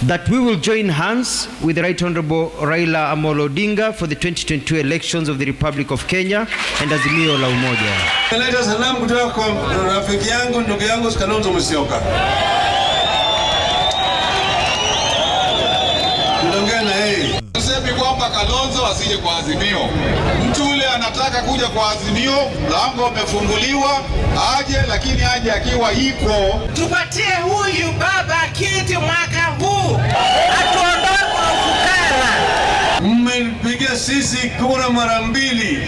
that we will join hands with the Right Honorable Raila Amolo Odinga for the 2022 elections of the Republic of Kenya and Azimio la Umoja. Naleta salamu kutoka kwa rafiki yangu, ndugu yangu Kalonzo Musyoka. Tunaongea na yeye. Tuseme kwamba Kalonzo asije kwa Azimio. Mtu ule anataka kuja kwa Azimio, mlango umefunguliwa, aje, lakini aje akiwa iko. Tupatie huyu baba kiti mwaka huu. Atuondoe kwa ufukara. Mmepigia sisi kura mara 2.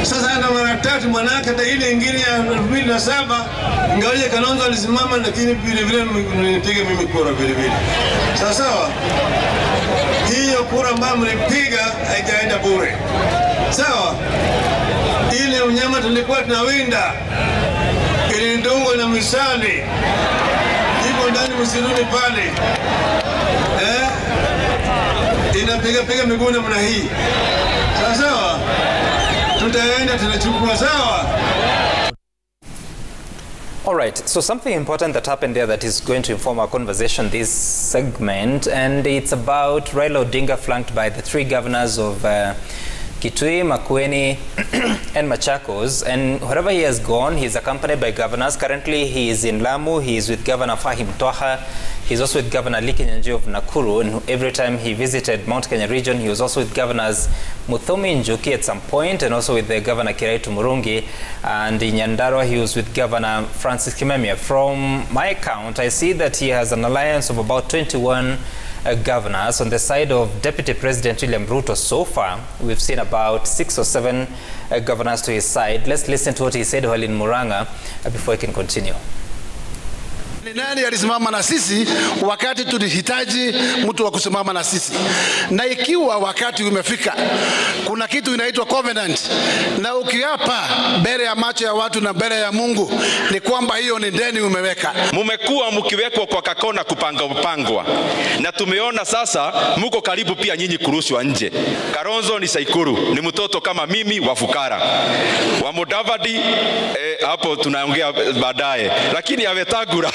Sasa hata mara 3 manake hata ile nyingine ya 2007 ingawaje Kalonzo alisimama, lakini vile vile mnipiga mimi kura vile vile. Sawa? Hiyo kura ambayo mlipiga haijaenda bure. Sawa? Ile unyama tulikuwa tunawinda ile ndongo na misali iko ndani msiruni pale. Inapiga miguu namna hii. Sawa? Tutaenda tunachukua, sawa? All right, so something important that happened there that is going to inform our conversation this segment, and it's about Raila Odinga flanked by the 3 governors of Kitui, Makueni and Machakos, and wherever he has gone, he's accompanied by governors. Currently, he is in Lamu, he is with Governor Fahim Twaha, he's also with Governor Lee Kinyanjui of Nakuru, and every time he visited Mount Kenya region, he was also with Governors Muthomi Njuki at some point, and also with the Governor Kiraitu Murungi, and in Nyandarua, he was with Governor Francis Kimemia. From my account, I see that he has an alliance of about 21 governors. On the side of Deputy President William Ruto, so far, we've seen about 6 or 7 governors to his side. Let's listen to what he said while in Murang'a before he can continue. Ni nani alisimama na sisi wakati tulihitaji mtu wa kusimama na sisi? Na ikiwa wakati umefika, kuna kitu inaitwa covenant, na ukiapa mbele ya macho ya watu na mbele ya Mungu, ni kwamba hiyo ni deni umeweka. Mumekuwa mkiwekwa kwa kakona kupangwa, na tumeona sasa muko karibu pia nyinyi kurushwa nje. Kalonzo ni Saikuru, ni mtoto kama mimi wa fukara. Wa Mudavadi hapo tunaongea baadaye, lakini Wetangula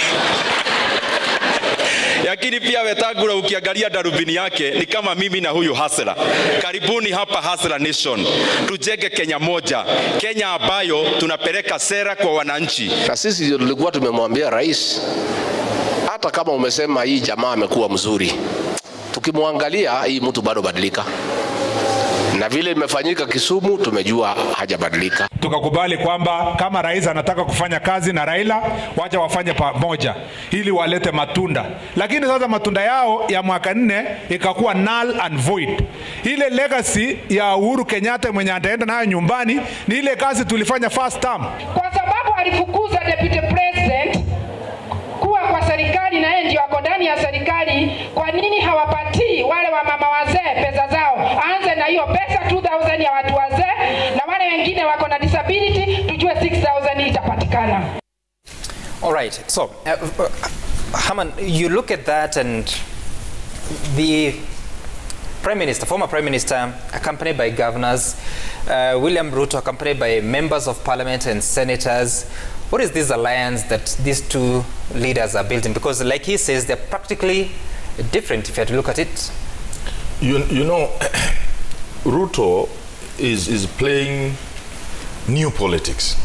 lakini pia Wetangula ukiangalia darubini yake ni kama mimi na huyu Hasla. Karibuni hapa Hasla Nation. Tujenge Kenya moja, Kenya ambayo tunapeleka sera kwa wananchi. Na sisi tulikuwa tumemwambia rais, hata kama umesema hii jamaa amekuwa mzuri, tukimwangalia hii mtu bado badilika. Na vile imefanyika Kisumu tumejua hajabadilika. Tukakubali kwamba kama rais anataka kufanya kazi na Raila, wacha wafanye pamoja ili walete matunda. Lakini sasa matunda yao ya mwaka 4 ikakuwa null and void. Ile legacy ya Uhuru Kenyatta mwenye ataenda nayo nyumbani ni ile kazi tulifanya first term. Kwa sababu alifukuza deputy president kuwa kwa serikali na yeye ndio ako ndani ya serikali, kwa nini hawapatii wale wa mama wazee pesa zao? Aanze na hiyo pesa 2000 ya watu wazee, na wale wengine wako na disability tujue 6000 itapatikana. All right, so Haman, you look at that, and the Prime Minister, former Prime Minister, accompanied by governors, William Ruto accompanied by members of parliament and senators. What is this alliance that these 2 leaders are building? Because like he says, they're practically different if you have to look at it. You know, Ruto is playing new politics.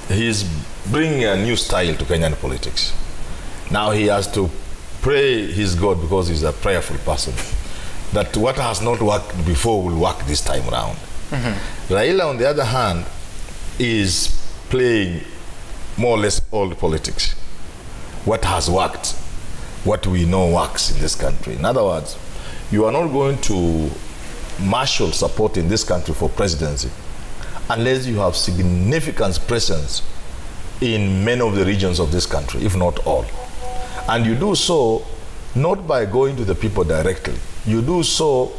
He's bringing a new style to Kenyan politics. Now he has to pray his God, because he's a prayerful person, that what has not worked before will work this time around. Raila, on the other hand, is playing more or less old politics. What has worked, what we know works in this country. In other words, you are not going to marshal support in this country for presidency unless you have significant presence in many of the regions of this country, if not all. And you do so not by going to the people directly. You do so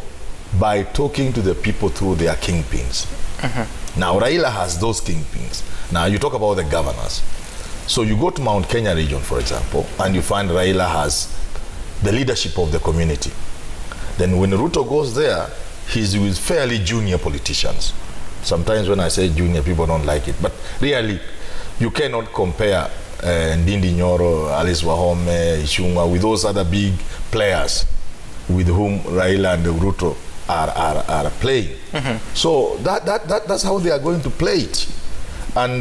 by talking to the people through their kingpins. Now, Raila has those kingpins. Now, you talk about the governors. So you go to Mount Kenya region, for example, and you find Raila has the leadership of the community. Then when Ruto goes there, he's with fairly junior politicians. Sometimes when I say junior, people don't like it. But really, you cannot compare Ndindi Nyoro, Alice Wahome, Ishungwa, with those other big players with whom Raila and Ruto are playing. So that's how they are going to play it. And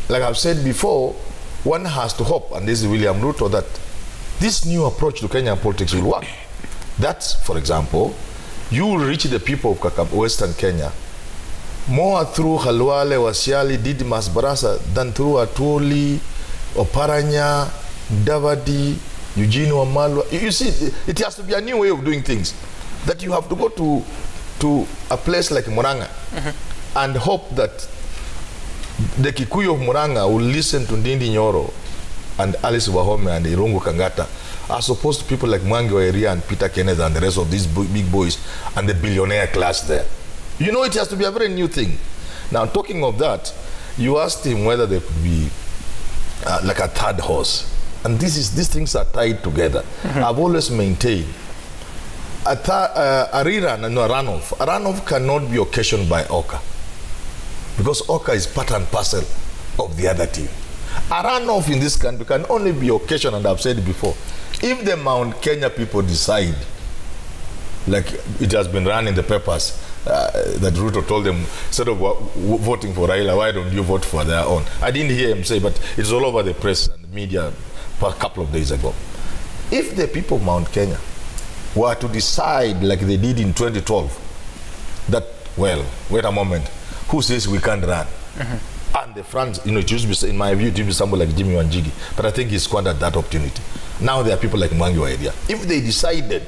like I've said before, one has to hope, and this is William Ruto, that this new approach to Kenyan politics will work. That, for example, you will reach the people of Western Kenya more through Khalwale, Wasiali, Didmas Barasa than through Atwoli, Oparanya, Davadi, Eugene Wamalwa. You see, it has to be a new way of doing things. That you have to go to a place like Murang'a and hope that the Kikuyu of Murang'a will listen to Ndindi Nyoro and Alice Wahome and Irungu Kangata, as opposed to people like Mwangi wa Iria and Peter Kenneth and the rest of these big boys and the billionaire class there. You know, it has to be a very new thing. Now, talking of that, you asked him whether there could be like a third horse. And these things are tied together. I've always maintained a rerun and a runoff. A runoff cannot be occasioned by Oka, because Oka is part and parcel of the other team. A runoff in this country can only be occasioned, and I've said it before, if the Mount Kenya people decide, like it has been run in the papers, that Ruto told them, instead of voting for Raila, why don't you vote for their own? I didn't hear him say, but it's all over the press and the media a couple of days ago. If the people of Mount Kenya were to decide, like they did in 2012, that, well, wait a moment, who says we can't run? And the front, you know, it used to be, in my view, it used to be somebody like Jimmy Wanjigi, but I think he squandered that opportunity. Now there are people like Mwangi wa Iria. If they decided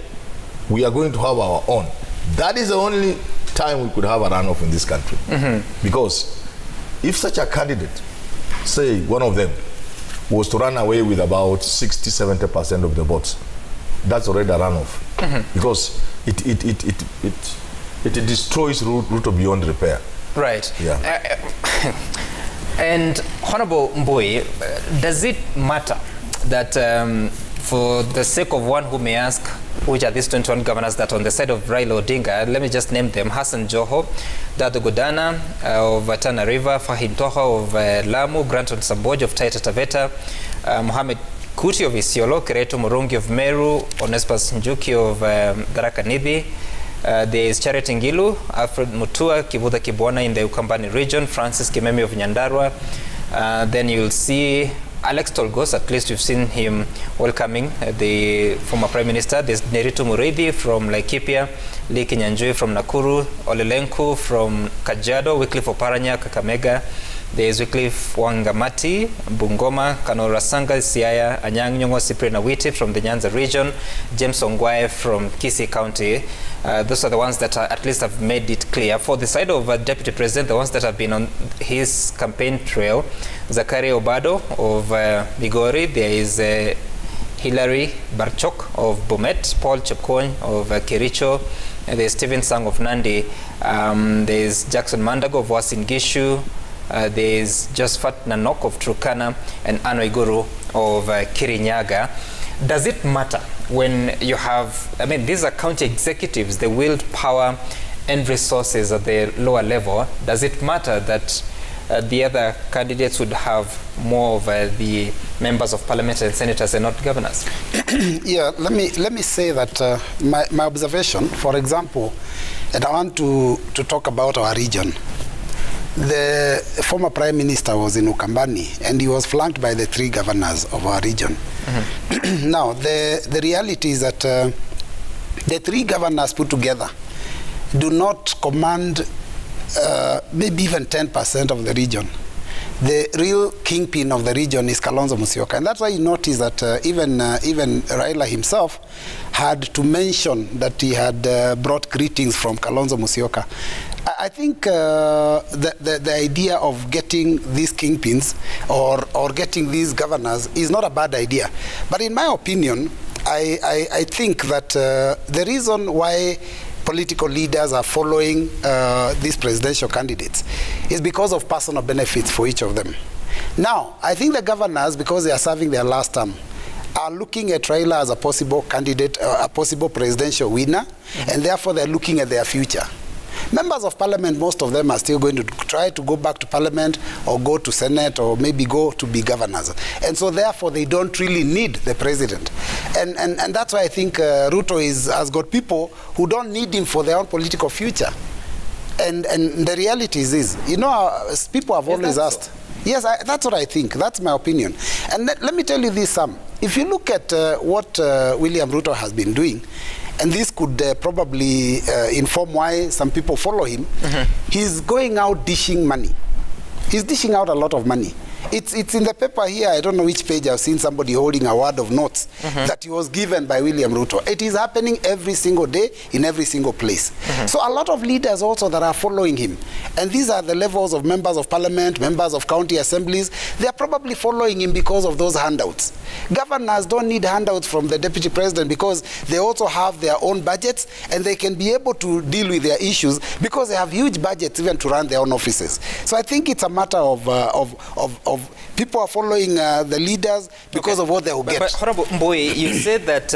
we are going to have our own, that is the only time we could have a runoff in this country. Because if such a candidate, say one of them, was to run away with about 60–70% of the votes, that's already a runoff. Because it destroys Ruto beyond repair. Right. Yeah. And Honorable Mbui, does it matter that for the sake of one who may ask, which are these 21 governors that on the side of Raila Odinga, let me just name them: Hassan Joho, Dado Godana of Tana River, Fahim Toha of Lamu, Granton Samboja of Taita Taveta, Mohamed Kuti of Isiolo, Kireto Murungi of Meru, Onespas Njuki of Tharaka Nithi. There is Charity Ngilu, Alfred Mutua, Kivuda Kibwana in the Ukambani region, Francis Kimemi of Nyandarua. Then you'll see Alex Tolgos, at least you've seen him welcoming the former Prime Minister. There's Nerito Muridi from Laikipia, Lee Kinyanjui from Nakuru, Olelenku from Kajiado, Wycliffe Oparanya, Kakamega. There's Wycliffe Wangamati, Bungoma, Kanora Sanga, Siaya, Anyang Nyong'o, Cyprian Awiti from the Nyanza region, James Ongwae from Kisii County. Those are the ones that at least have made it clear. For the side of Deputy President, the ones that have been on his campaign trail, Zakaria Obado of Migori, there is Hilary Barchok of Bomet, Paul Chepkony of Kericho, there's Stephen Sang of Nandi, there's Jackson Mandago of Uasin Gishu, there's Josephat Nanok of Turkana, and Anne Waiguru of Kirinyaga. Does it matter when you have, I mean, these are county executives, they wield power and resources at the lower level? Does it matter that the other candidates would have more of the members of parliament and senators and not governors? Yeah, let me say that my observation, for example, and I want to talk about our region. The former Prime Minister was in Ukambani, and he was flanked by the 3 governors of our region. Now, the reality is that the 3 governors put together do not command maybe even 10% of the region. The real kingpin of the region is Kalonzo Musyoka, and that's why you notice that even Raila himself had to mention that he had brought greetings from Kalonzo Musyoka. I think the idea of getting these kingpins or getting these governors is not a bad idea. But in my opinion, I think that the reason why political leaders are following these presidential candidates is because of personal benefits for each of them. Now, I think the governors, because they are serving their last term, are looking at Raila as a possible candidate, a possible presidential winner, and therefore they're looking at their future. Members of parliament, most of them are still going to try to go back to parliament or go to Senate or maybe go to be governors. And so therefore they don't really need the president. And that's why I think Ruto has got people who don't need him for their own political future. And the reality is, you know, people have always asked. So? Yes, that's what I think. That's my opinion. And let me tell you this, Sam. If you look at what William Ruto has been doing, and this could probably inform why some people follow him, he's going out dishing money. He's dishing out a lot of money. It's in the paper here. I don't know which page I've seen somebody holding a word of notes that he was given by William Ruto. It is happening every single day in every single place. So a lot of leaders also that are following him, and these are the levels of members of parliament, members of county assemblies, they are probably following him because of those handouts. Governors don't need handouts from the deputy president because they also have their own budgets and they can be able to deal with their issues because they have huge budgets even to run their own offices. So I think it's a matter of people are following the leaders because of what they will get. But Honorable Mbui, you said that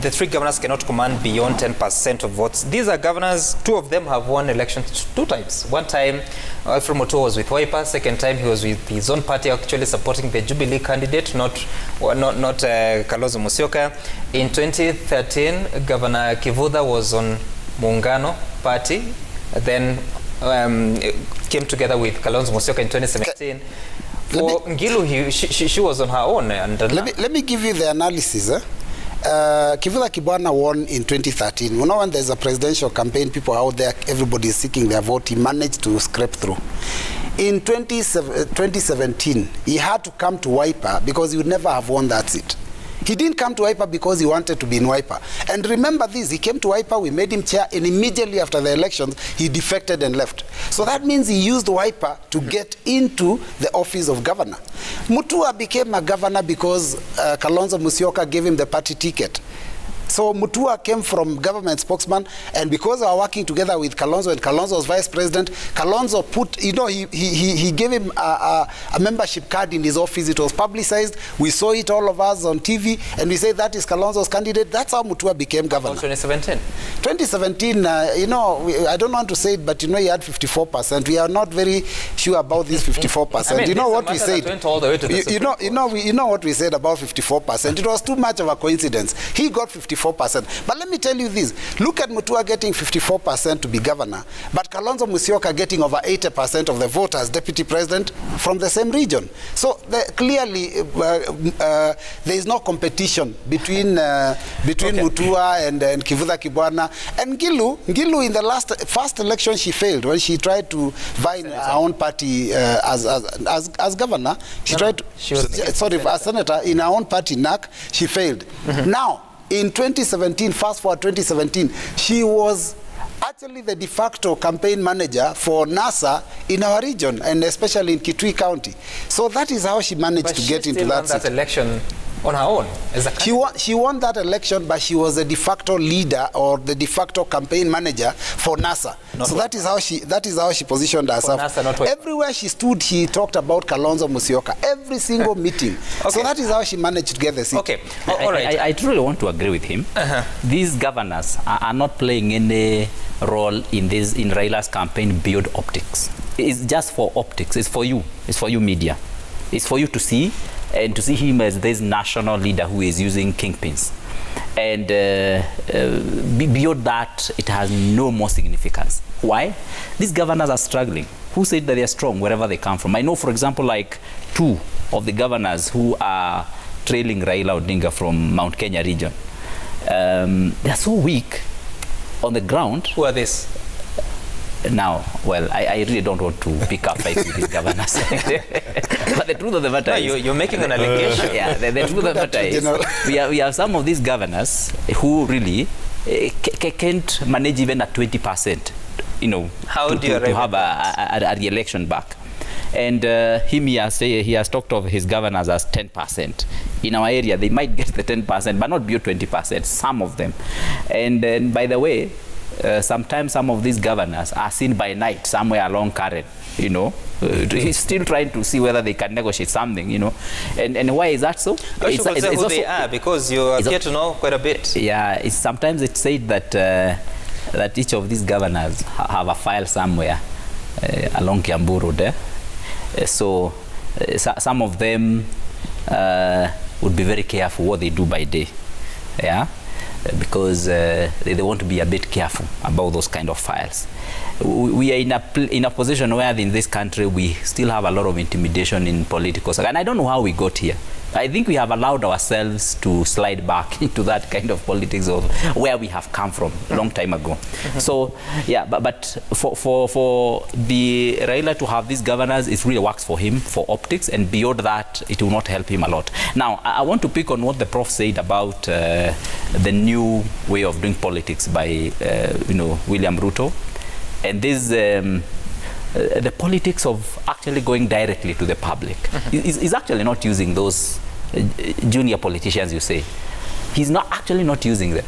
the three governors cannot command beyond 10% of votes. These are governors, two of them have won elections 2 times. One time, Alfred Mutua was with Wiper. Second time, he was with his own party, actually supporting the Jubilee candidate, not Kalonzo Musyoka. In 2013, Governor Kivutha was on Muungano party, then came together with Kalonzo Musyoka in 2017. For Ngilu, she was on her own. And let me give you the analysis. Kivutha Kibwana won in 2013. You know, when there's a presidential campaign, people out there, everybody is seeking their vote. He managed to scrape through. In 2017, he had to come to Wiper because he would never have won that seat. He didn't come to Wiper because he wanted to be in Wiper. And remember this, he came to Wiper, we made him chair, and immediately after the elections, he defected and left. So that means he used Wiper to get into the office of governor. Mutua became a governor because Kalonzo Musyoka gave him the party ticket. So Mutua came from government spokesman, and because they were working together with Kalonzo, and Kalonzo was vice president, Kalonzo put, you know, he gave him a membership card in his office. It was publicized. We saw it, all of us, on TV, and we say that is Kalonzo's candidate. That's how Mutua became governor. 2017? 2017, you know, I don't want to say it, but you know, he had 54%. We are not very sure about this 54%. I mean, you know what we said? You know what we said about 54%? It was too much of a coincidence. He got 54%. But let me tell you this. Look at Mutua getting 54% to be governor, but Kalonzo Musyoka getting over 80% of the vote as deputy president from the same region. So clearly there is no competition between Mutua and Kivutha Kibwana. And Ngilu in the first election she failed when she tried to vie in her own party as governor. She tried to, as senator in her own party, NAC, she failed. Now, in 2017, fast forward 2017, she was actually the de facto campaign manager for NASA in our region, and especially in Kitui County. So that is how she managed to get into that election on her own. She won that election, but she was the de facto leader or the de facto campaign manager for NASA. So that is how she positioned herself. NASA, everywhere she stood, she talked about Kalonzo Musyoka. Every single meeting. So that is how she managed to get the seat. Okay. All right. I truly want to agree with him. These governors are not playing any role in Raila's campaign beyond optics. It's just for optics. It's for you. It's for you media. It's for you to see, and to see him as this national leader who is using kingpins. And beyond that, it has no more significance. Why? These governors are struggling. Who said that they are strong wherever they come from? I know, for example, like 2 of the governors who are trailing Raila Odinga from Mount Kenya region. They are so weak on the ground. Who are these? Now, well, I really don't want to pick up fights with these governors. But the truth of the matter is... You're making an allegation. Yeah, the truth of the matter is we have some of these governors who really can't manage even at 20%, you know, to have a re-election back. And he has talked of his governors as 10%. In our area, they might get the 10%, but not beyond 20%, some of them. And by the way, sometimes some of these governors are seen by night somewhere along Karen, you know. He's still trying to see whether they can negotiate something, you know. And why is that so? It's who they are, because you appear to know quite a bit. Yeah, sometimes it's said that that each of these governors have a file somewhere along Kiambu Road. So some of them would be very careful what they do by day, yeah, because they want to be a bit careful about those kind of files. We are in a position where in this country we still have a lot of intimidation in political, and I don't know how we got here. I think we have allowed ourselves to slide back into that kind of politics of where we have come from a long time ago. So yeah, but for the Raila to have these governors, it really works for him for optics, and beyond that, it will not help him a lot. Now, I want to pick on what the Prof said about the new way of doing politics by William Ruto, and this. The politics of actually going directly to the public. He's actually not using those junior politicians, you say. He's not actually not using them.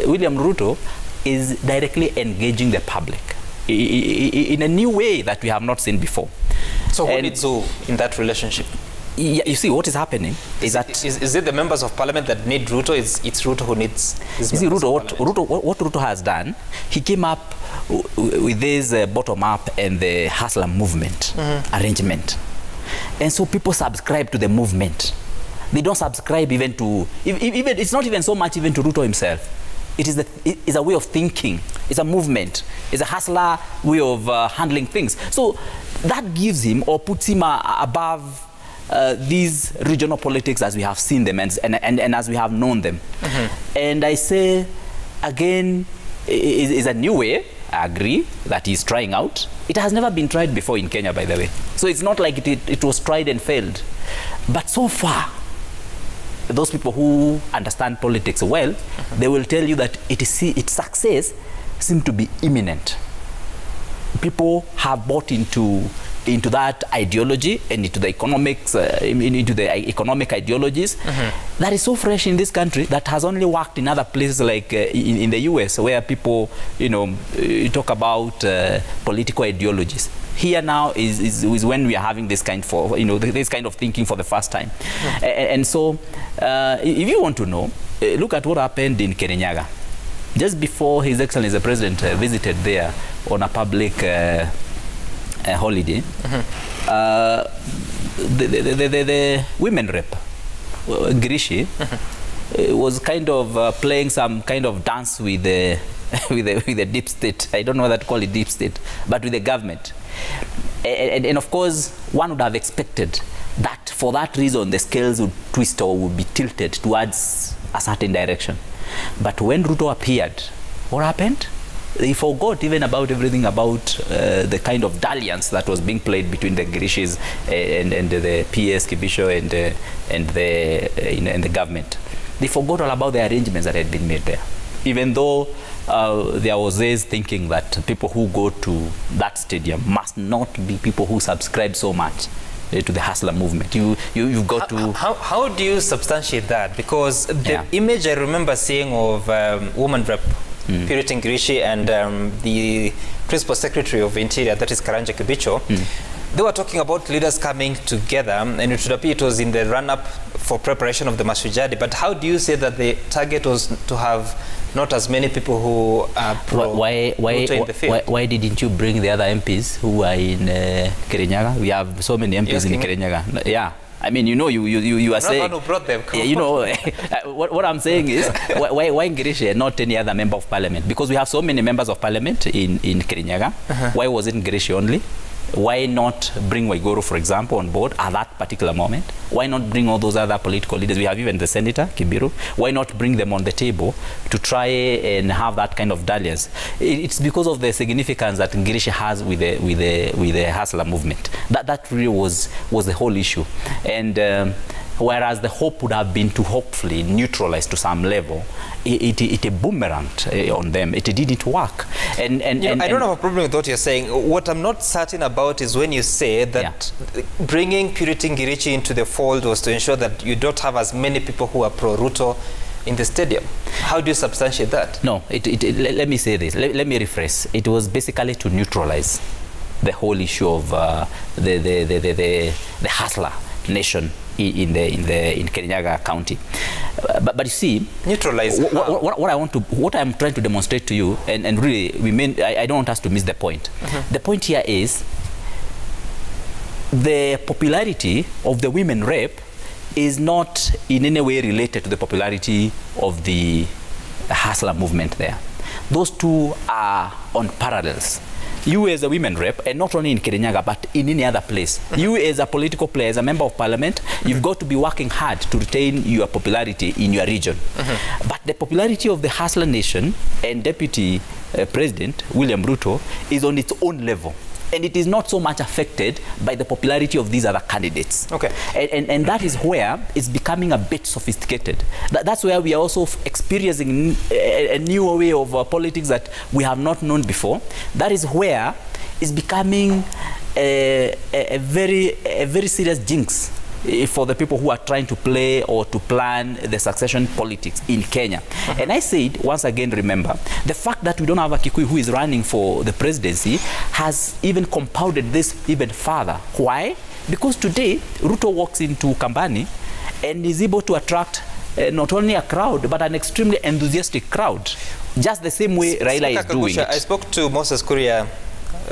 William Ruto is directly engaging the public in a new way that we have not seen before. So who needs who in that relationship? Yeah, you see, what is happening is that... Is it the members of parliament that need Ruto? It's Ruto who needs... You see, what Ruto has done, he came up with this bottom-up and the hustler movement arrangement. And so people subscribe to the movement. They don't subscribe even to... Even it's not even so much even to Ruto himself. It is a way of thinking. It's a movement. It's a hustler way of handling things. So that gives him or puts him above these regional politics as we have seen them and as we have known them. And I say, again, is a new way. I agree that he's trying out. It has never been tried before in Kenya, by the way. So it's not like it was tried and failed. But so far, those people who understand politics well, they will tell you that its success seems to be imminent. People have bought into that ideology and into the economics, into the economic ideologies that is so fresh in this country that has only worked in other places like in the US, where people, talk about political ideologies. Here now is when we are having this kind of thinking for the first time. And so, if you want to know, look at what happened in Kirinyaga. Just before His Excellency the President visited there on a public holiday, the women rep, Girishi, was kind of playing some kind of dance with the with the deep state. I don't know whether to call it deep state, but with the government. And of course, one would have expected that for that reason the scales would twist or would be tilted towards a certain direction. But when Ruto appeared, what happened? They forgot even about everything about the kind of dalliance that was being played between the Girishis and the PS Kibisho and the government. They forgot all about the arrangements that had been made there. Even though there was this thinking that people who go to that stadium must not be people who subscribe so much to the hustler movement. You've got to... How do you substantiate that? Because the image I remember seeing of woman rep Purity Ngirishi and the Principal Secretary of Interior, that is Karanja Kibicho, they were talking about leaders coming together, and it should appear it was in the run-up for preparation of the Masujadi. But how do you say that the target was to have not as many people who are in the field? Why didn't you bring the other MPs who are in Kirinyaga? We have so many MPs in Kirinyaga. Yeah. I mean, you are saying... Not one who brought them. What I'm saying is, why Ngirishi and not any other member of parliament? Because we have so many members of parliament in Kirinyaga. Why was it Ngirishi only? Why not bring Waiguru, for example, on board at that particular moment? Why not bring all those other political leaders? We have even the Senator, Kibiru. Why not bring them on the table to try and have that kind of dalliance? It's because of the significance that Ngirishi has with the hustler movement. That really was the whole issue. And whereas the hope would have been to hopefully neutralize to some level, it boomeranged on them. It didn't work. I don't have a problem with what you're saying. What I'm not certain about is when you say that bringing Purity Ngirishi into the fold was to ensure that you don't have as many people who are pro-Ruto in the stadium. How do you substantiate that? No, let me say this. Let me rephrase. It was basically to neutralize the whole issue of the hustler nation in Kirinyaga County. But you see, neutralize what I'm trying to demonstrate to you, and really, I don't want us to miss the point. The point here is the popularity of the women rep is not in any way related to the popularity of the hustler movement there. Those two are on parallels. You as a women rep, and not only in Kirinyaga, but in any other place, you as a political player, as a member of parliament, you've got to be working hard to retain your popularity in your region. But the popularity of the hustler nation and Deputy President William Ruto is on its own level. And it is not so much affected by the popularity of these other candidates. Okay. And that is where it's becoming a bit sophisticated. That's where we are also experiencing a new way of politics that we have not known before. That is where it's becoming a very serious jinx for the people who are trying to play or to plan the succession politics in Kenya. And I said, once again, remember, the fact that we don't have a Kikuyu who is running for the presidency has even compounded this even further. Why? Because today, Ruto walks into Kambani and is able to attract not only a crowd, but an extremely enthusiastic crowd, just the same way Raila is doing it. I spoke to Moses Kuria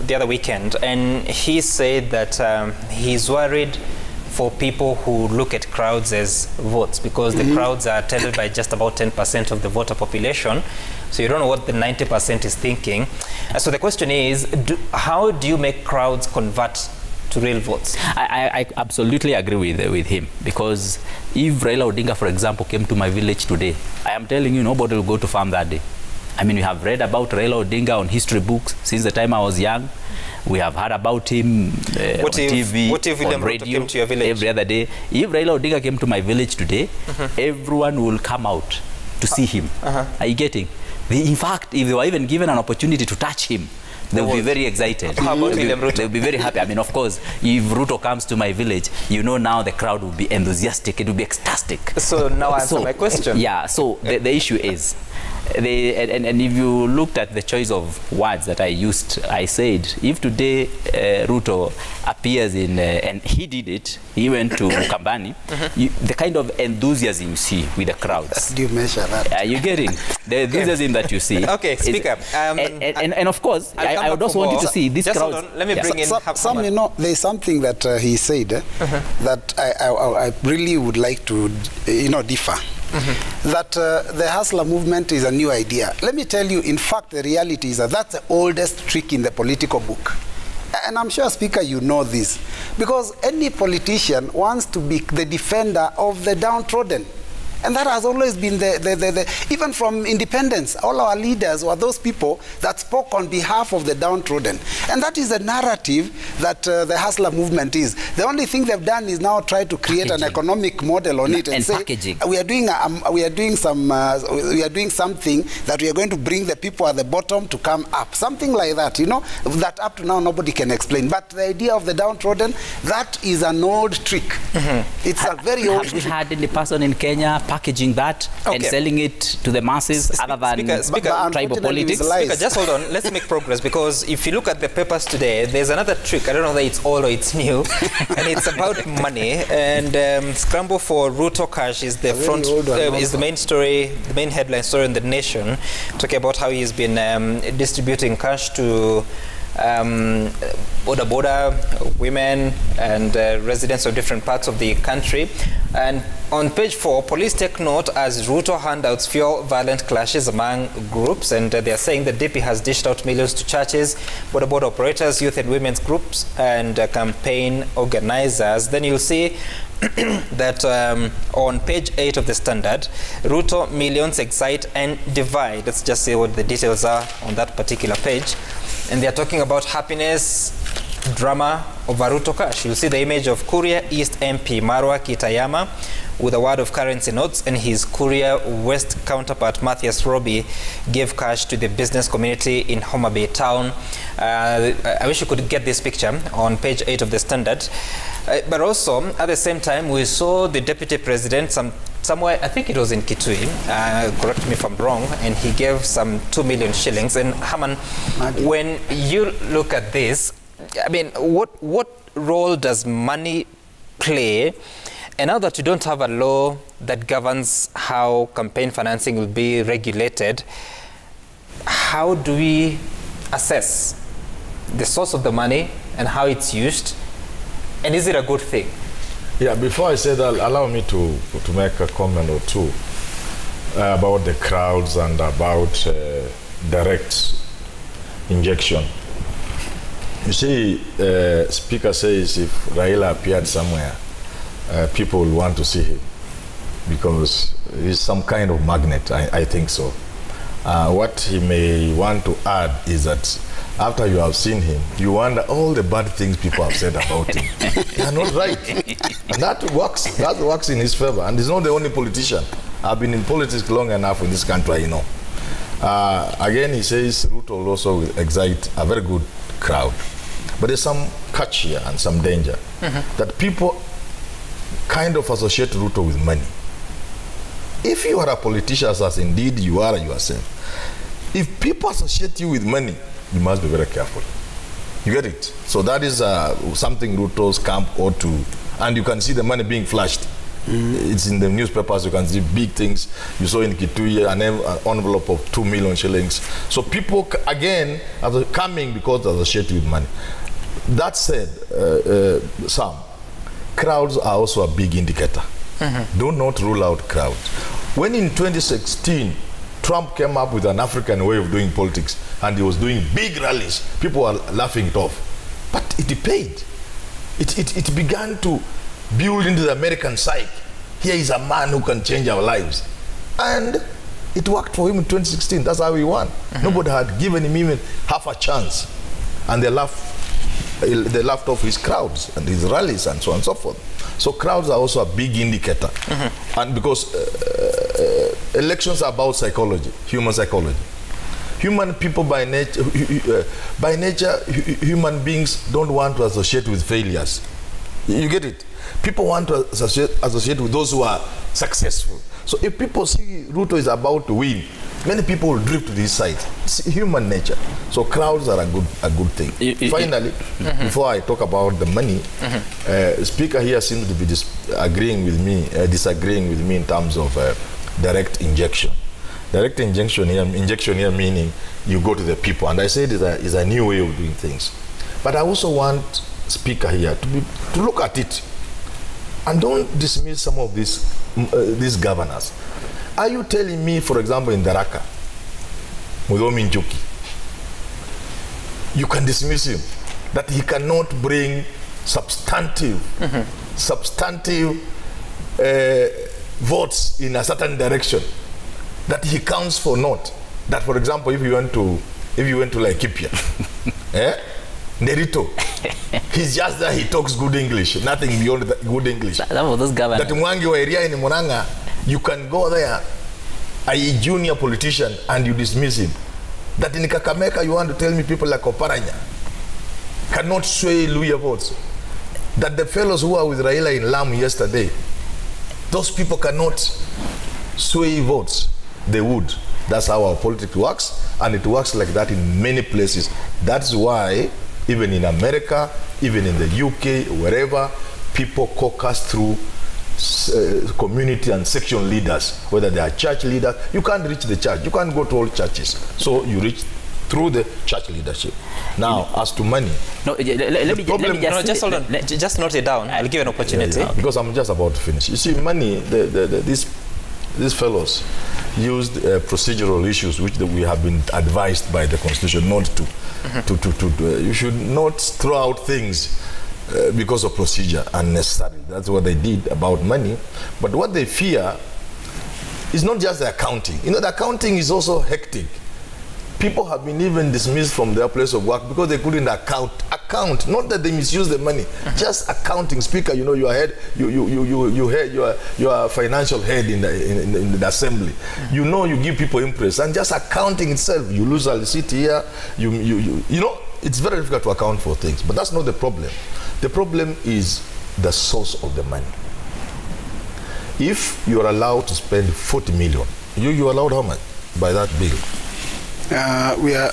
the other weekend, and he said that he's worried for people who look at crowds as votes, because the crowds are attended by just about 10% of the voter population. So you don't know what the 90% is thinking. So the question is, how do you make crowds convert to real votes? I absolutely agree with him, because if Raila Odinga, for example, came to my village today, I am telling you, nobody will go to farm that day. I mean, we have read about Raila Odinga on history books since the time I was young. We have heard about him on TV, on radio, came to your village? Every other day. If Raila Odinga came to my village today, everyone will come out to see him. Are you getting? In fact, if they were even given an opportunity to touch him, they will be very excited. How about William Ruto? They will be very happy. I mean, of course, if Ruto comes to my village, you know now the crowd will be enthusiastic. It will be ecstatic. So now answer my question. Yeah, so the issue is, and if you looked at the choice of words that I used, I said, if today Ruto appears in, and he did it, he went to Kambani, the kind of enthusiasm you see with the crowds. Do you measure that? Are you getting the enthusiasm that you see? Okay, speak up. And of course, I would also want you to see this crowd. Let me bring in some, you know, there's something that he said that I really would like to, you know, differ. That the hustler movement is a new idea. Let me tell you, in fact, the reality is that that's the oldest trick in the political book. And I'm sure, Speaker, you know this. Because any politician wants to be the defender of the downtrodden. And that has always been even from independence, all our leaders were those people that spoke on behalf of the downtrodden. And that is the narrative that the hustler movement is. The only thing they've done is now try to create an economic model on it and say, packaging. we are doing something that we are going to bring the people at the bottom to come up. Something like that, you know, that up to now nobody can explain. But the idea of the downtrodden, that is an old trick. It's a very old trick. Have we had any person in Kenya packaging that and selling it to the masses other than tribal politics? Speaker, just hold on. Let's make progress, because if you look at the papers today, there's another trick. I don't know whether it's old or it's new, and it's about money. And scramble for Ruto cash is the front, is the main story, the main headline story in the Nation, talking about how he's been distributing cash to border women and residents of different parts of the country. And on page 4, police take note as Ruto handouts fuel violent clashes among groups, and they are saying the DP has dished out millions to churches, border operators, youth and women's groups, and campaign organizers. Then you'll see that on page 8 of the Standard, Ruto millions excite and divide. Let's just see what the details are on that particular page. And they are talking about happiness, drama over Ruto cash. You'll see the image of Kuria East MP Marwa Kitayama with a word of currency notes, and his Kuria West counterpart Matthias Roby gave cash to the business community in Homa Bay town. I wish you could get this picture on page 8 of the Standard. But also, at the same time, we saw the deputy president somewhere, I think it was in Kitui, correct me if I'm wrong, and he gave some 2 million shillings. And Haman, when you look at this, I mean, what role does money play? And now that you don't have a law that governs how campaign financing will be regulated, how do we assess the source of the money and how it's used? And is it a good thing? Yeah, before I say that, allow me to make a comment or two about the crowds and about direct injection. You see, Speaker says if Raila appeared somewhere, people will want to see him because he's some kind of magnet, I think so. What he may want to add is that after you have seen him, you wonder all the bad things people have said about him. They are not right. And that works in his favor. And he's not the only politician. I've been in politics long enough in this country, you know. Again, he says Ruto will also excite a very good crowd. But there's some catch here and some danger. That people kind of associate Ruto with money. If you are a politician, as indeed you are yourself, if people associate you with money, you must be very careful. You get it? So that is something Ruto's camp ought to, and you can see the money being flashed. It's in the newspapers, you can see big things. You saw in Kitui an envelope of 2 million shillings. So people, again, are coming because they're associated with money. That said, Sam, crowds are also a big indicator. Do not rule out crowds. When in 2016, Trump came up with an African way of doing politics and he was doing big rallies, people were laughing it off. But it paid. It began to build into the American psyche. Here is a man who can change our lives. And it worked for him in 2016. That's how he won. Nobody had given him even half a chance. And they laughed off his crowds and his rallies and so on and so forth. So crowds are also a big indicator. And because elections are about psychology, human psychology. Human people by nature, human beings don't want to associate with failures. You get it? People want to associate with those who are successful. So if people see Ruto is about to win, many people will drift to this side. It's human nature. So crowds are a good thing. Finally, before I talk about the money, Speaker here seems to be disagreeing with me in terms of direct injection. Direct injection here meaning you go to the people. And I said it's a new way of doing things. But I also want Speaker here to look at it and don't dismiss some of these governors. Are you telling me, for example, in Daraka, Mudomi Njuki, you can dismiss him, that he cannot bring substantive votes in a certain direction, that he counts for naught? That, for example, if you went to Laikipia, Nerito, he's just there, he talks good English, nothing beyond good English. That Mwangi wa area in Murang'a, you can go there, a junior politician, and you dismiss him. That in Kakamega, you want to tell me people like Oparanya cannot sway Luya votes. That the fellows who are with Raila in Lamu yesterday, those people cannot sway votes. They would. That's how our politics works, and it works like that in many places. That's why even in America, even in the UK, wherever, people caucus through community and section leaders, whether they are church leaders. You can't reach the church. You can't go to all churches. So you reach through the church leadership. Now, as to money. No, let me just hold on. Just note it down. I'll give you an opportunity. Yeah, because I'm just about to finish. You see, money, these fellows used procedural issues which we have been advised by the Constitution not to. You should not throw out things because of procedure unnecessarily. That's what they did about money. But what they fear is not just the accounting. You know, the accounting is also hectic. People have been even dismissed from their place of work because they couldn't account. Not that they misuse the money, just accounting. Speaker, you know, you are financial head in the assembly. You know, you give people impress, and just accounting itself, you lose a receipt here. You know, it's very difficult to account for things. But that's not the problem. The problem is the source of the money. If you are allowed to spend 40 million, you are allowed how much by that bill?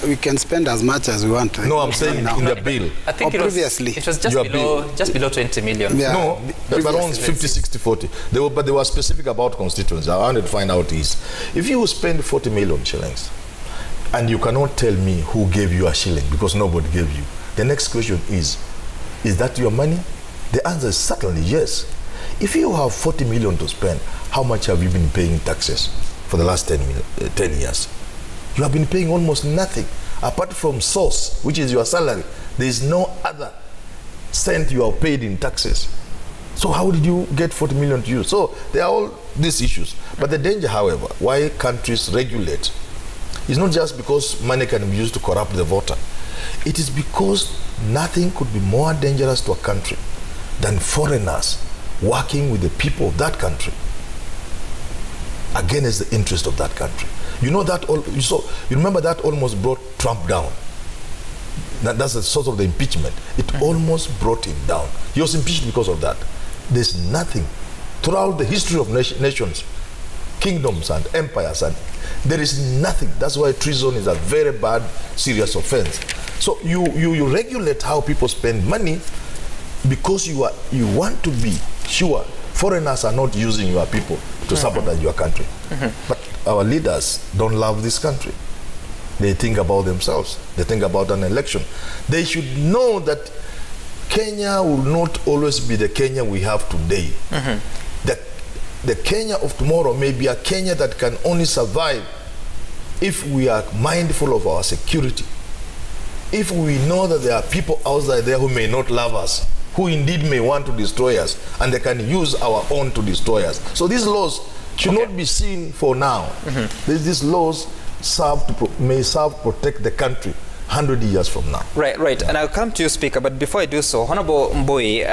We can spend as much as we want. No, I'm saying in the bill. I think it was just below 20 million. Yeah. No, around 50, 60, 40. But they were specific about constituents. I wanted to find out is, if you spend 40 million shillings, and you cannot tell me who gave you a shilling because nobody gave you, the next question is that your money? The answer is certainly yes. If you have 40 million to spend, how much have you been paying taxes for the last 10 years? You have been paying almost nothing. Apart from source, which is your salary, there is no other cent you have paid in taxes. So how did you get 40 million to you? So there are all these issues. But the danger, however, why countries regulate is not just because money can be used to corrupt the voter. It is because nothing could be more dangerous to a country than foreigners working with the people of that country against the interest of that country. You know that you remember that almost brought Trump down. That's the source of the impeachment. It almost brought him down. He was impeached because of that. There's nothing throughout the history of nations, kingdoms and empires, and there is nothing. That's why treason is a very bad, serious offense. So you regulate how people spend money because you want to be sure foreigners are not using your people to sabotage your country. But our leaders don't love this country. They think about themselves. They think about an election. They should know that Kenya will not always be the Kenya we have today. The Kenya of tomorrow may be a Kenya that can only survive if we are mindful of our security. If we know that there are people outside there who may not love us, who indeed may want to destroy us, and they can use our own to destroy us. So these laws should not be seen for now. These laws may serve to protect the country 100 years from now. Right. And I'll come to you, Speaker, but before I do so, Honorable Mbui,